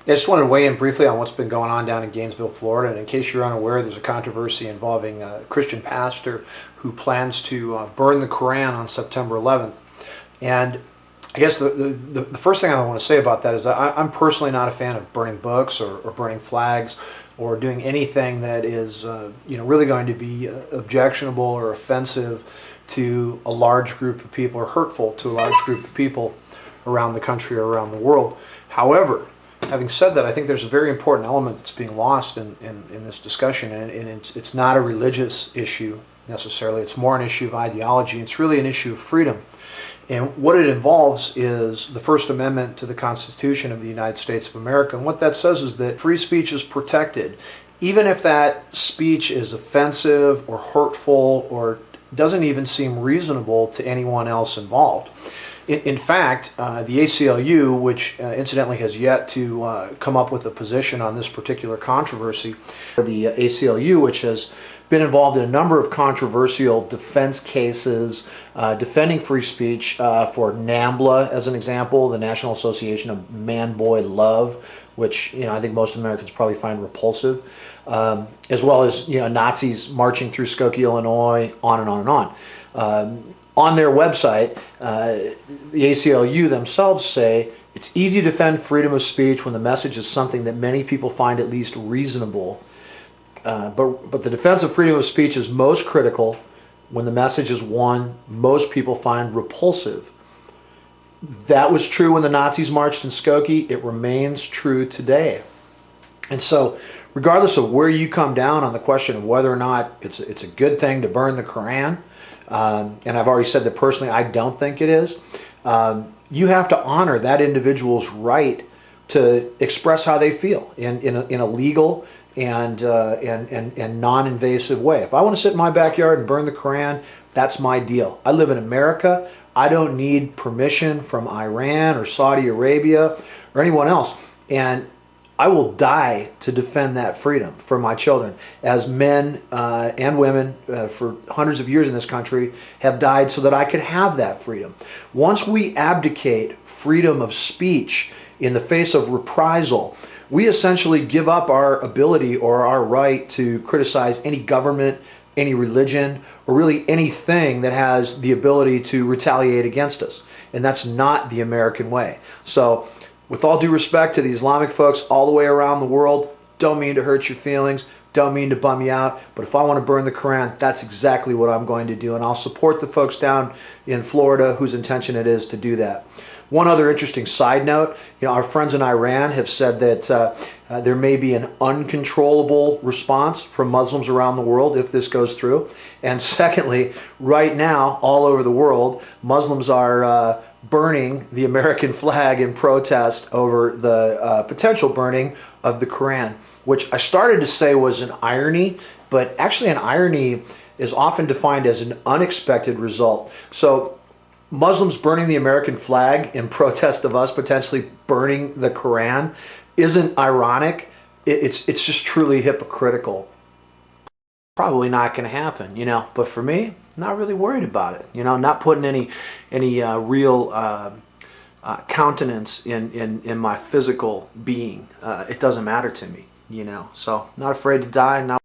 I just wanted to weigh in briefly on what's been going on down in Gainesville, Florida. And in case you're unaware, there's a controversy involving a Christian pastor who plans to burn the Qu'ran on September 11th. And I guess the first thing I want to say about that is that I'm personally not a fan of burning books or burning flags or doing anything that is really going to be objectionable or offensive to a large group of people or hurtful to a large group of people around the country or around the world. However, having said that, I think there's a very important element that's being lost in this discussion, and it's not a religious issue necessarily. It's more an issue of ideology. It's really an issue of freedom. And what it involves is the First Amendment to the Constitution of the United States of America. And what that says is that free speech is protected, even if that speech is offensive or hurtful or doesn't even seem reasonable to anyone else involved. In fact, the ACLU, which incidentally has yet to come up with a position on this particular controversy, the ACLU, which has been involved in a number of controversial defense cases defending free speech for NAMBLA, as an example, the National Association of Man-Boy Love, which I think most Americans probably find repulsive, as well as Nazis marching through Skokie, Illinois, on and on and on. On their website, the ACLU themselves say it's easy to defend freedom of speech when the message is something that many people find at least reasonable. But the defense of freedom of speech is most critical when the message is one most people find repulsive. That was true when the Nazis marched in Skokie. It remains true today. And so, regardless of where you come down on the question of whether or not it's a good thing to burn the Qu'ran, and I've already said that personally I don't think it is, you have to honor that individual's right to express how they feel in a legal and non-invasive way. If I want to sit in my backyard and burn the Qu'ran, that's my deal. I live in America. I don't need permission from Iran or Saudi Arabia or anyone else. And I will die to defend that freedom for my children, as men and women for hundreds of years in this country have died so that I could have that freedom. Once we abdicate freedom of speech in the face of reprisal, we essentially give up our ability or our right to criticize any government, any religion, or really anything that has the ability to retaliate against us. And that's not the American way. So, with all due respect to the Islamic folks all the way around the world, don't mean to hurt your feelings, don't mean to bum you out, but if I want to burn the Qu'ran, that's exactly what I'm going to do, and I'll support the folks down in Florida whose intention it is to do that. One other interesting side note, our friends in Iran have said that there may be an uncontrollable response from Muslims around the world if this goes through. And secondly, right now, all over the world, Muslims are burning the American flag in protest over the potential burning of the Qu'ran, which I started to say was an irony, but actually an irony is often defined as an unexpected result. So Muslims burning the American flag in protest of us potentially burning the Qu'ran isn't ironic. It's just truly hypocritical. Probably not going to happen, but for me, not really worried about it. Not putting any real countenance in my physical being. It doesn't matter to me, so not afraid to die. Not